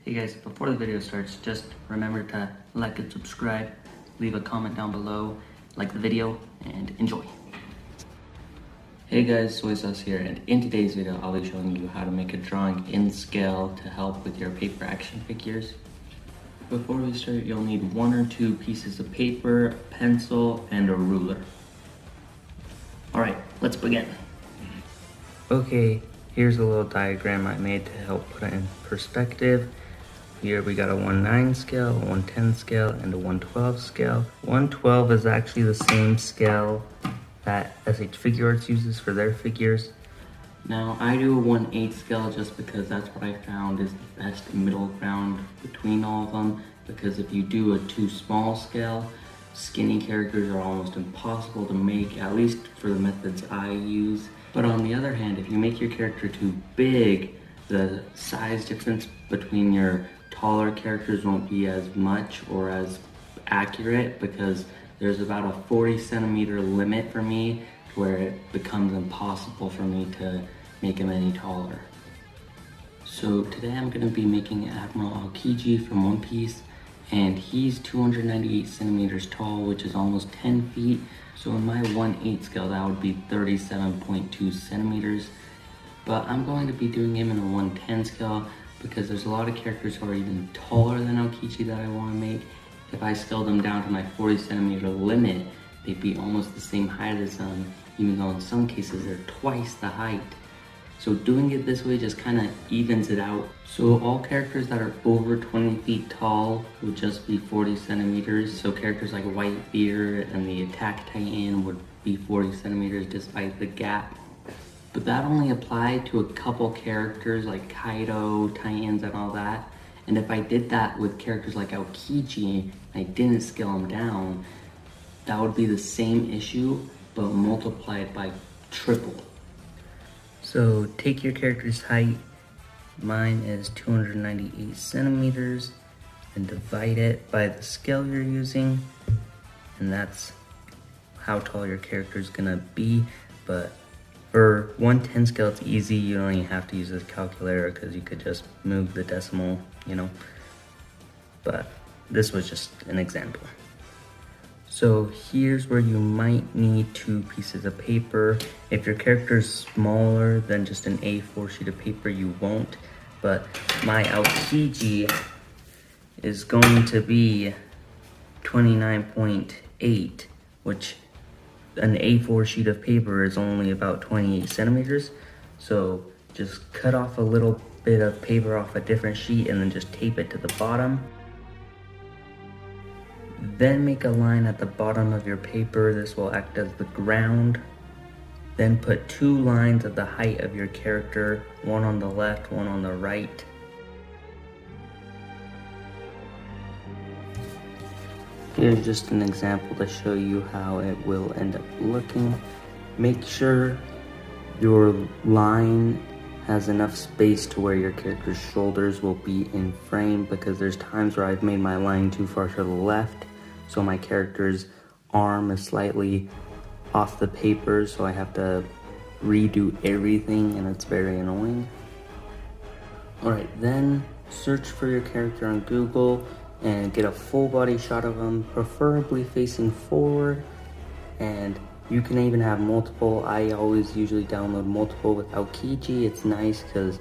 Hey guys, before the video starts, just remember to like and subscribe, leave a comment down below, like the video, and enjoy. Hey guys, Soy Sauce here, and in today's video I'll be showing you how to make a drawing in scale to help with your paper action figures. Before we start, you'll need 1 or 2 pieces of paper, a pencil, and a ruler. Alright, let's begin. Okay, here's a little diagram I made to help put it in perspective. Here we got a 1/9 scale, a 1/10 scale, and a 1/12 scale. 1/12 is actually the same scale that SH Figure Arts uses for their figures. Now I do a 1/8 scale just because that's what I found is the best middle ground between all of them, because if you do a too small scale, skinny characters are almost impossible to make, at least for the methods I use. But on the other hand, if you make your character too big, the size difference between your taller characters won't be as much or as accurate, because there's about a 40 centimeter limit for me where it becomes impossible for me to make them any taller. So today I'm going to be making Admiral Aokiji from One Piece, and he's 298 centimeters tall, which is almost 10 feet. So in my 1/8 scale, that would be 37.2 centimeters. But I'm going to be doing him in a 1/10 scale because there's a lot of characters who are even taller than Aokiji that I want to make. If I scaled them down to my 40 centimeter limit, they'd be almost the same height as them, even though in some cases they're twice the height. So doing it this way just kind of evens it out. So all characters that are over 20 feet tall would just be 40 centimeters. So characters like Whitebeard and the Attack Titan would be 40 centimeters despite the gap. But that only applied to a couple characters like Kaido, Titans, and all that. And if I did that with characters like Aokiji, and I didn't scale them down, that would be the same issue, but multiplied by triple. So take your character's height, mine is 298 centimeters, and divide it by the scale you're using, and that's how tall your character is gonna be. But for 1/10 scale, it's easy. You don't even have to use a calculator because you could just move the decimal, you know. But this was just an example. So here's where you might need 2 pieces of paper. If your character is smaller than just an A4 sheet of paper, you won't. But my Aokiji is going to be 29.8, which an A4 sheet of paper is only about 28 centimeters. So just cut off a little bit of paper off a different sheet and then just tape it to the bottom. Then make a line at the bottom of your paper. This will act as the ground. Then put 2 lines of the height of your character, one on the left, one on the right. Here's just an example to show you how it will end up looking. Make sure your line has enough space to where your character's shoulders will be in frame, because there's times where I've made my line too far to the left, so my character's arm is slightly off the paper, so I have to redo everything, and it's very annoying. Alright, then search for your character on Google and get a full body shot of them, preferably facing forward. And you can even have multiple. I always usually download multiple with Aokiji. It's nice because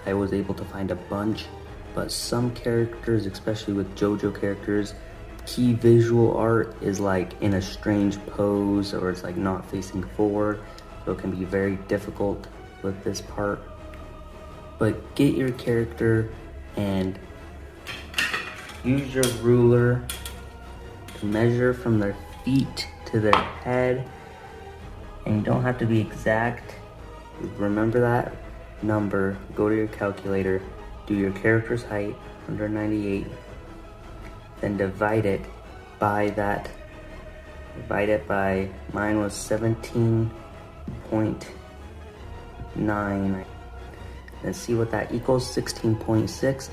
I was able to find a bunch. But some characters, especially with JoJo characters, key visual art is like in a strange pose, or it's like not facing forward. So it can be very difficult with this part. But get your character and use your ruler to measure from their feet to their head, and you don't have to be exact. Remember that number, go to your calculator, do your character's height, 198, then divide it by that. Divide it by, mine was 17.9. And see what that equals, 16.6.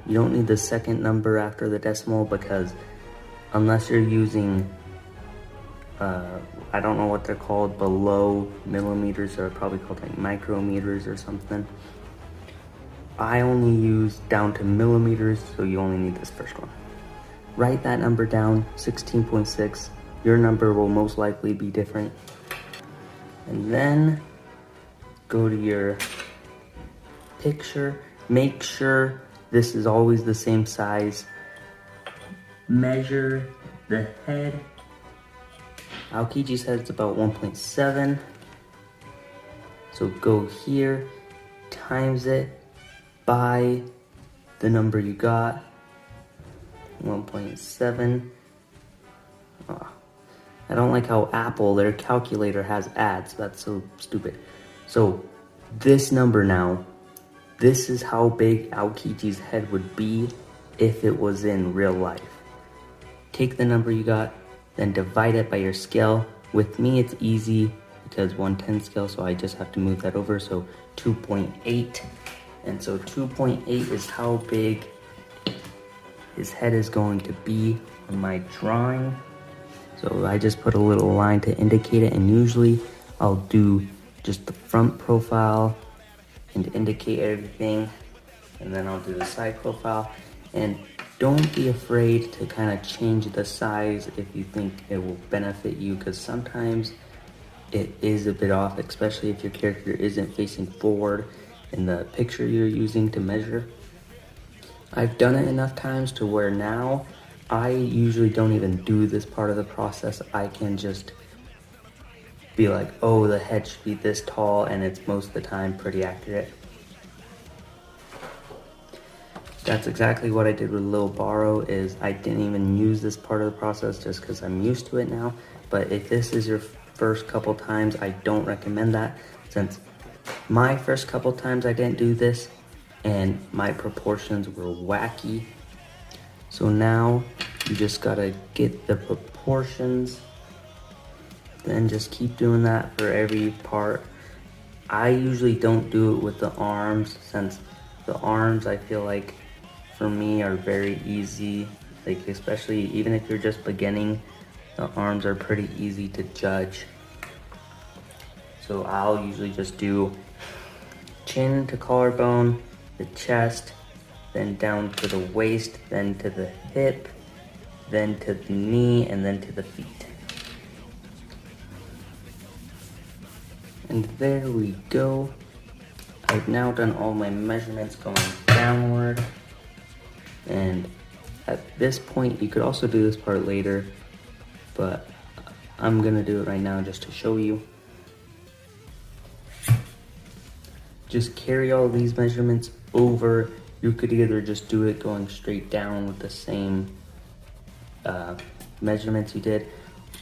You don't need the second number after the decimal, because unless you're using, I don't know what they're called, below millimeters, they're probably called like micrometers or something. I only use down to millimeters, so you only need this first one. Write that number down, 16.6. Your number will most likely be different. And then go to your picture. Make sure this is always the same size. Measure the head. Aokiji's head is about 1.7. So go here, times it by the number you got, 1.7. Oh, I don't like how Apple, their calculator has ads. That's so stupid. So this number now, this is how big Aokiji's head would be if it was in real life. Take the number you got, then divide it by your scale. With me, it's easy because 1/10 scale, so I just have to move that over. So 2.8, and so 2.8 is how big his head is going to be on my drawing. So I just put a little line to indicate it, and usually I'll do just the front profile and indicate everything, and then I'll do the side profile. And don't be afraid to kind of change the size if you think it will benefit you, because sometimes it is a bit off, especially if your character isn't facing forward in the picture you're using to measure. I've done it enough times to where now I usually don't even do this part of the process. I can just be like, oh, the head should be this tall, and it's most of the time pretty accurate. That's exactly what I did with Lil Borrow. Is I didn't even use this part of the process just because I'm used to it now. But if this is your first couple times, I don't recommend that, since my first couple times I didn't do this and my proportions were wacky. So now you just gotta get the proportions, then just keep doing that for every part. I usually don't do it with the arms, since the arms, I feel like, for me, are very easy. Like, especially even if you're just beginning, the arms are pretty easy to judge. So I'll usually just do chin to collarbone, the chest, then down to the waist, then to the hip, then to the knee, and then to the feet. And there we go. I've now done all my measurements going downward. And at this point, you could also do this part later, but I'm gonna do it right now just to show you. Just carry all these measurements over. You could either just do it going straight down with the same measurements you did,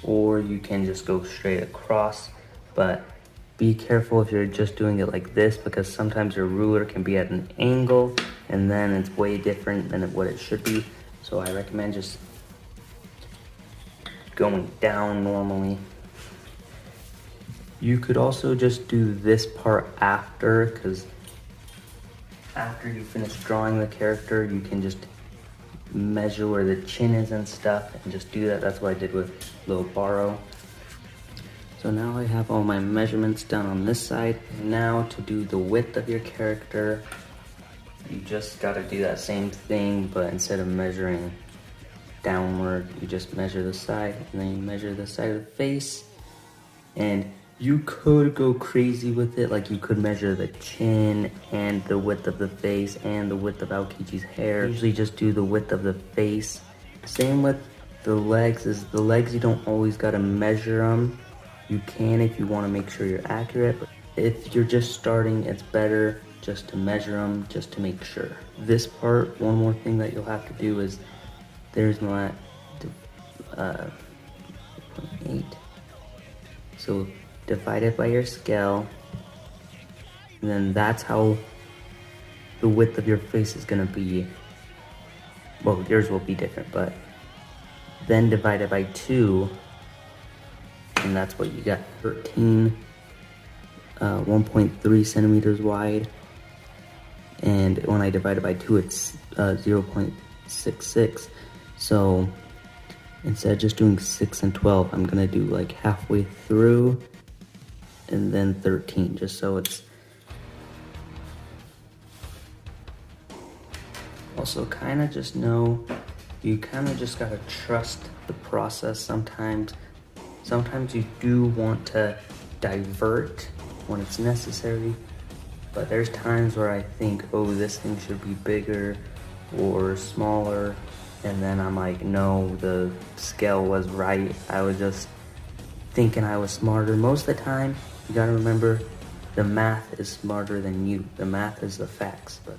or you can just go straight across. But be careful if you're just doing it like this, because sometimes your ruler can be at an angle and then it's way different than what it should be. So I recommend just going down normally. You could also just do this part after, because after you finish drawing the character, you can just measure where the chin is and stuff, and just do that. That's what I did with Lil Borrow. So now I have all my measurements done on this side. Now to do the width of your character, you just gotta do that same thing, but instead of measuring downward, you just measure the side, and then you measure the side of the face. And you could go crazy with it, like you could measure the chin and the width of the face and the width of Aokiji's hair. Usually just do the width of the face. Same with the legs, is the legs you don't always gotta measure them. You can if you wanna make sure you're accurate, but if you're just starting, it's better just to measure them, just to make sure. This part, one more thing that you'll have to do is, there's my 8. So divide it by your scale, and then that's how the width of your face is gonna be. Well, yours will be different, but then divide it by 2, and that's what you got. 1.3 centimeters wide. And when I divide it by 2, it's 0.66. So instead of just doing 6 and 12, I'm gonna do like halfway through and then 13, just so it's Also, kind of just know you kind of just gotta trust the process sometimes. Sometimes you do want to divert when it's necessary, but there's times where I think, oh, this thing should be bigger or smaller, and then I'm like, no, the scale was right. I was just thinking I was smarter. Most of the time, you gotta remember, the math is smarter than you. The math is the facts. But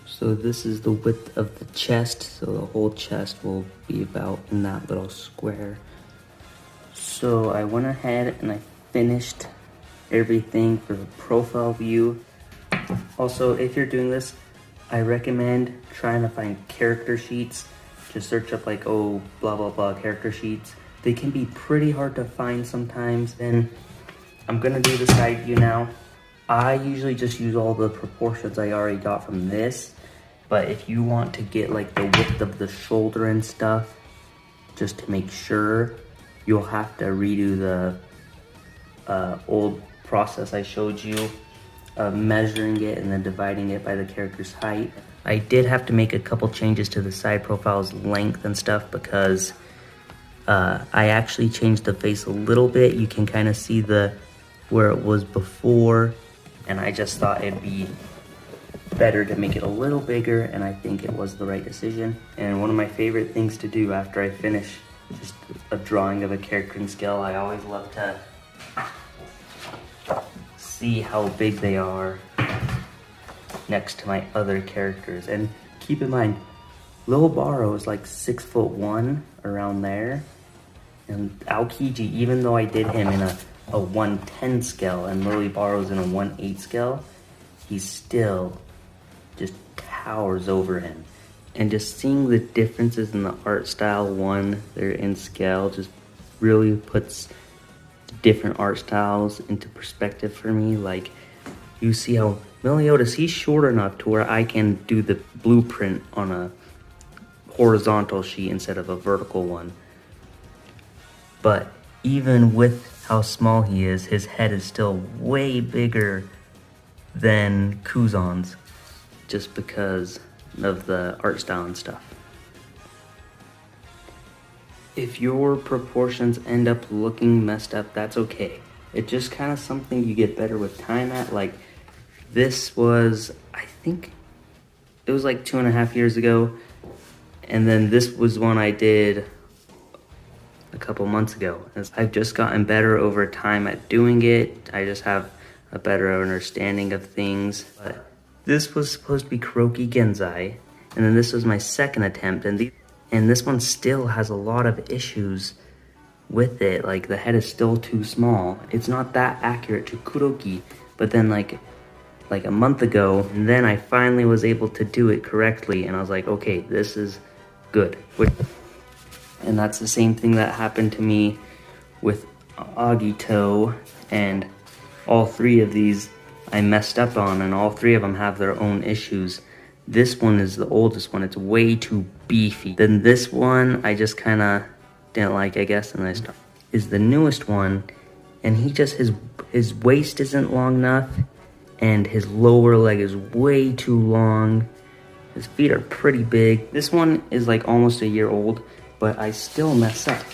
so this is the width of the chest, so the whole chest will be about in that little square. So I went ahead and I finished everything for the profile view. Also, if you're doing this, I recommend trying to find character sheets. Just search up like, oh, blah, blah, blah, character sheets. They can be pretty hard to find sometimes. Then I'm gonna do the side view now. I usually just use all the proportions I already got from this. But if you want to get like the width of the shoulder and stuff, just to make sure, you'll have to redo the old process I showed you of measuring it and then dividing it by the character's height. I did have to make a couple changes to the side profile's length and stuff because I actually changed the face a little bit. You can kind of see where it was before, and I just thought it'd be better to make it a little bigger, and I think it was the right decision. And one of my favorite things to do after I finish just a drawing of a character in scale, I always love to see how big they are next to my other characters. And keep in mind, Lil Baro is like 6'1", around there. And Aokiji, even though I did him in a 110 scale and Lily Baro's in a 1/8 scale, he still just towers over him. And just seeing the differences in the art style, one, they're in scale, just really puts different art styles into perspective for me. Like, you see how Meliodas, he's short enough to where I can do the blueprint on a horizontal sheet instead of a vertical one. But even with how small he is, his head is still way bigger than Kuzan's, just because of the art style and stuff. If your proportions end up looking messed up, that's okay. It's just kind of something you get better with time at. Like, this was, I think, it was like 2.5 years ago. And then this was one I did a couple months ago. I've just gotten better over time at doing it. I just have a better understanding of things. But this was supposed to be Kuroki Genzai, and then this was my second attempt, and this one still has a lot of issues with it. Like, the head is still too small. It's not that accurate to Kuroki, but then like a month ago, and then I finally was able to do it correctly, and I was like, okay, this is good. And that's the same thing that happened to me with Agito, and all three of these I messed up on, and all three of them have their own issues. This one is the oldest one. It's way too beefy. Then this one I just kind of didn't like, I guess, and this is the newest one, and he just, his waist isn't long enough, and his lower leg is way too long. His feet are pretty big. This one is like almost a year old, but I still mess up.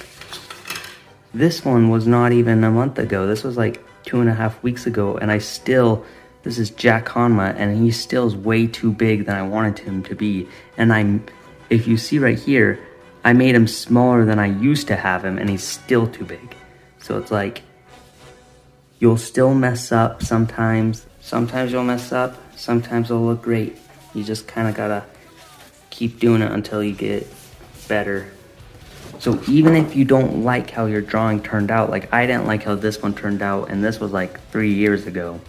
This one was not even a month ago. This was like 2.5 weeks ago, and this is Jack Hanma, and he still is way too big than I wanted him to be. And if you see right here, I made him smaller than I used to have him, and he's still too big. So it's like, you'll still mess up sometimes. Sometimes you'll mess up, sometimes it'll look great. You just kind of gotta keep doing it until you get better. So even if you don't like how your drawing turned out, like I didn't like how this one turned out, and this was like 3 years ago,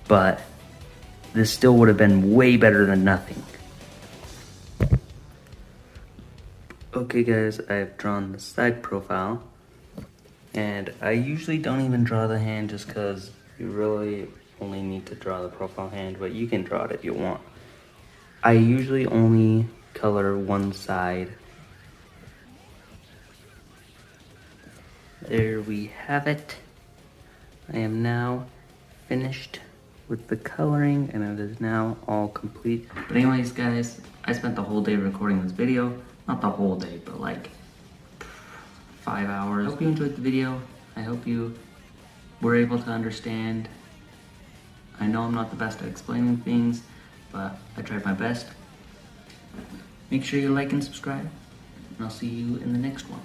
but this still would have been way better than nothing. Okay guys, I've drawn the side profile, and I usually don't even draw the hand just because you really only need to draw the profile hand, but you can draw it if you want. I usually only color one side, there we have it. I am now finished with the coloring and it is now all complete. But anyways guys, I spent the whole day recording this video. Not the whole day, but like 5 hours. I hope you enjoyed the video. I hope you were able to understand. I know I'm not the best at explaining things, but I tried my best. Make sure you like and subscribe, and I'll see you in the next one.